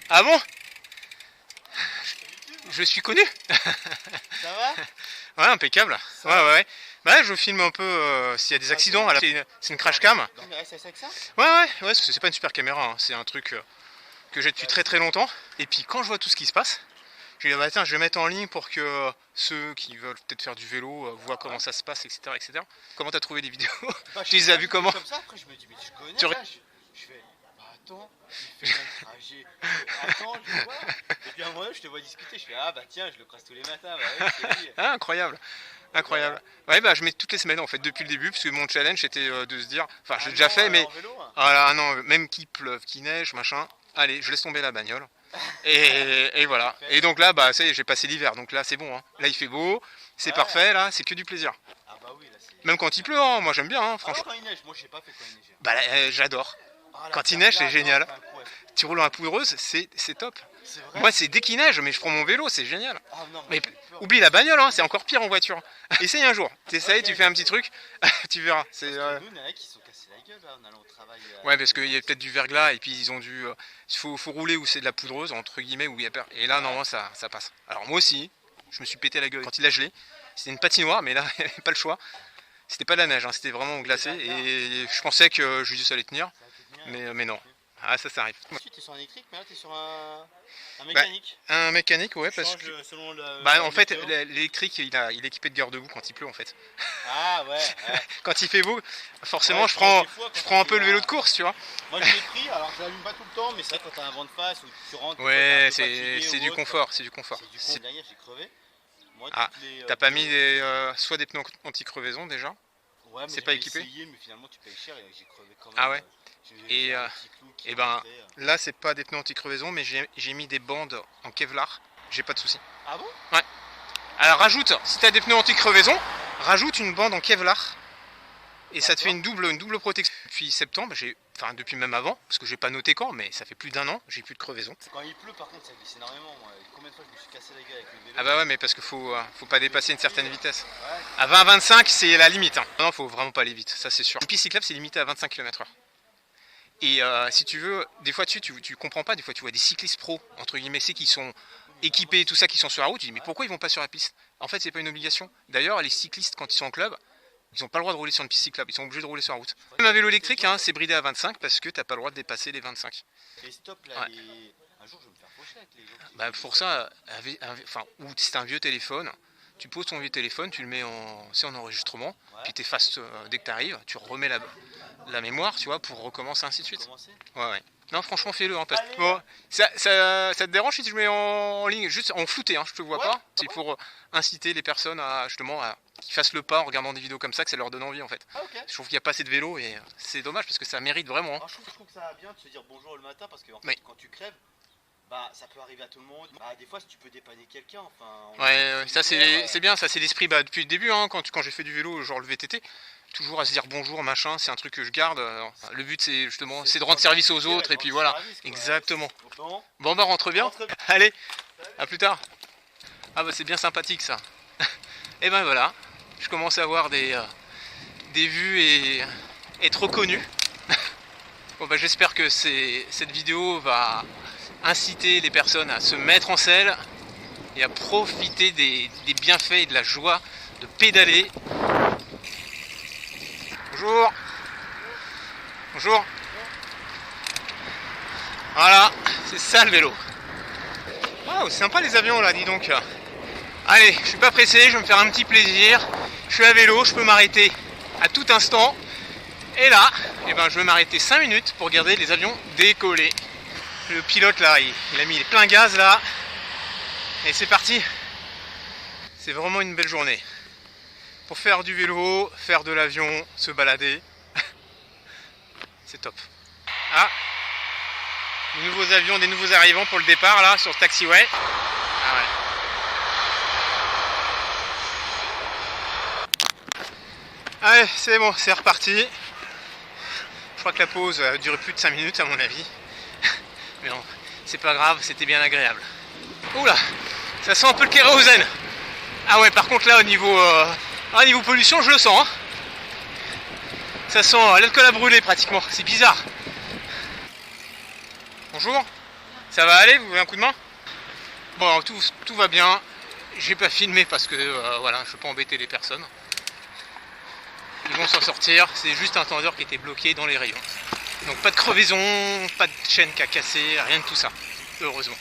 Ah bon? Je suis connu. Ça va? Ouais, impeccable. Ouais. Bah je filme un peu s'il y a des accidents. C'est une crash cam. Avec ça? Ouais, parce que c'est pas une super caméra, hein. C'est un truc que j'ai depuis très longtemps. Et puis quand je vois tout ce qui se passe, je me dis bah tiens, je vais mettre en ligne pour que ceux qui veulent peut-être faire du vélo voient comment ça se passe, etc. Comment t'as trouvé les vidéos? Tu les as vues comment? Comme ça, après je me dis mais je connais. Tu... Là, je fais bah attends, il fait un trajet. Attends, je vois. Et puis à un moment je te vois discuter, je fais ah bah tiens, je le croise tous les matins. Bah ouais, je te dis. Ah, incroyable. Ouais, bah je mets toutes les semaines en fait depuis le début, parce que mon challenge était de se dire, enfin j'ai déjà fait, mais vélo, hein. voilà, non, même qu'il pleuve, qu'il neige, machin, allez, je laisse tomber la bagnole. Et voilà. Et donc là, bah ça y est, j'ai passé l'hiver, donc là c'est bon, hein. Là il fait beau, c'est parfait, là, c'est que du plaisir. Ah bah oui, là c'est. Même quand il pleut, hein, moi j'aime bien, hein, franchement. Ah ouais, quand il neige, moi je sais pas fait quand il neige. Bah j'adore. Ah, Quand il neige, c'est génial. Tu roules en poudreuse, c'est top. Moi, c'est dès qu'il neige, mais je prends mon vélo, c'est génial. Ah, non, mais oublie la bagnole, hein, c'est encore pire en voiture. Essaye un jour. T'essayes, tu fais un petit truc, tu verras. Nous, il y en a qui se sont cassés la gueule là, en allant au travail. Ouais, parce qu'il y a peut-être du verglas et puis ils ont dû. Faut rouler où c'est de la poudreuse, entre guillemets, où il y a peur. Et là, normalement, ça passe. Alors, moi aussi, je me suis pété la gueule quand il a gelé. C'était une patinoire, mais là, il n'y avait pas le choix. C'était pas de la neige, hein, c'était vraiment glacé. Et je pensais que juste ça allait tenir. Mais non. Ah, ça arrive. Tu es sur un électrique, mais là tu es sur un mécanique. Bah, un mécanique, ouais, parce que. Selon bah, en fait, l'électrique, il est équipé de garde-boue quand il pleut, en fait. Ah, ouais. Quand il fait beau, forcément, ouais, je prends un peu le vélo de course, tu vois. Moi, je l'ai pris, alors je l'allume pas tout le temps, mais c'est vrai quand t'as un vent de face ou tu rentres. Ouais, c'est du confort, c'est du confort. Derrière, j'ai crevé. Moi, ah, t'as pas mis soit des pneus anti-crevaison déjà? Ouais, mais c'est pas équipé. Essayé, mais finalement, tu payes cher et j'ai crevé quand même. Ah ouais. Et ben là c'est pas des pneus anti-crevaison, mais j'ai mis des bandes en Kevlar, j'ai pas de soucis. Ah bon? Ouais. Alors rajoute, si t'as des pneus anti-crevaison, rajoute une bande en Kevlar et ça te fait une double protection. Depuis septembre, depuis même avant, parce que j'ai pas noté quand, mais ça fait plus d'1 an, j'ai plus de crevaison. Quand il pleut par contre ça glisse énormément. Moi. Combien de fois je me suis cassé la gueule avec le vélo? Ah bah ouais, mais parce qu'il faut pas dépasser une certaine vitesse. Ouais. À 20-25 c'est la limite, hein. Non, faut vraiment pas aller vite, ça c'est sûr. Une piste cyclable c'est limité à 25 km/h. Et si tu veux, des fois tu comprends pas, des fois tu vois des cyclistes pros, entre guillemets, c'est qui sont équipés, tout ça, qui sont sur la route, tu dis mais pourquoi ils vont pas sur la piste? En fait c'est pas une obligation. D'ailleurs les cyclistes quand ils sont en club, ils n'ont pas le droit de rouler sur une piste cyclable, ils sont obligés de rouler sur la route. Même un vélo électrique, hein, c'est bridé à 25 parce que t'as pas le droit de dépasser les 25. Et stop là, ouais. Un jour je vais me faire faucher avec les gens. Bah pour ça, ou c'est un vieux téléphone, tu poses ton vieux téléphone, tu le mets en enregistrement, puis t'effaces dès que t'arrives, tu remets la mémoire, tu vois, pour recommencer ainsi de suite. Ouais. Non, franchement, fais-le. Hein, bon, ça te dérange si je mets en ligne, juste en flouté, hein, je te vois pas. C'est pour inciter les personnes à qu'ils fassent le pas en regardant des vidéos comme ça, que ça leur donne envie en fait. Ah, okay. Je trouve qu'il n'y a pas assez de vélos et c'est dommage parce que ça mérite vraiment. Hein. Alors, je trouve que ça va bien de se dire bonjour le matin parce que en fait, quand tu crèves, bah ça peut arriver à tout le monde. Bah, des fois si tu peux dépanner quelqu'un, enfin. Ouais, ça c'est bien, ça c'est l'esprit depuis le début, hein, quand j'ai fait du vélo, genre le VTT. Toujours à se dire bonjour, machin, c'est un truc que je garde. Le but c'est justement de rendre service aux autres et puis voilà. Exactement. Bon bah rentre bien. Allez, à plus tard. Ah bah c'est bien sympathique ça. Et ben voilà, je commence à avoir des vues et être reconnu. Bon bah j'espère que cette vidéo va inciter les personnes à se mettre en selle et à profiter des bienfaits et de la joie de pédaler. Bonjour. Bonjour. Voilà, c'est ça le vélo. Waouh, c'est sympa les avions là, dis donc. Allez, je suis pas pressé, je vais me faire un petit plaisir. Je suis à vélo, je peux m'arrêter à tout instant. Et là, je vais m'arrêter 5 minutes pour regarder les avions décoller. Le pilote là, il a mis les pleins gaz là. Et c'est parti. C'est vraiment une belle journée. Pour faire du vélo, faire de l'avion, se balader. C'est top. Ah, des nouveaux avions, des nouveaux arrivants pour le départ là sur le taxiway. Ah ouais. Allez, c'est bon, c'est reparti. Je crois que la pause a duré plus de 5 minutes à mon avis. Mais non, c'est pas grave, c'était bien agréable. Oula, ça sent un peu le kérosène. Ah ouais, par contre là au niveau pollution, je le sens. Hein. Ça sent l'alcool à brûler pratiquement, c'est bizarre. Bonjour. Ça va aller? Vous voulez un coup de main? Bon, alors, tout va bien. J'ai pas filmé parce que voilà, je veux pas embêter les personnes. Ils vont s'en sortir. C'est juste un tendeur qui était bloqué dans les rayons. Donc pas de crevaison, pas de chaîne qui a cassé, rien de tout ça. Heureusement.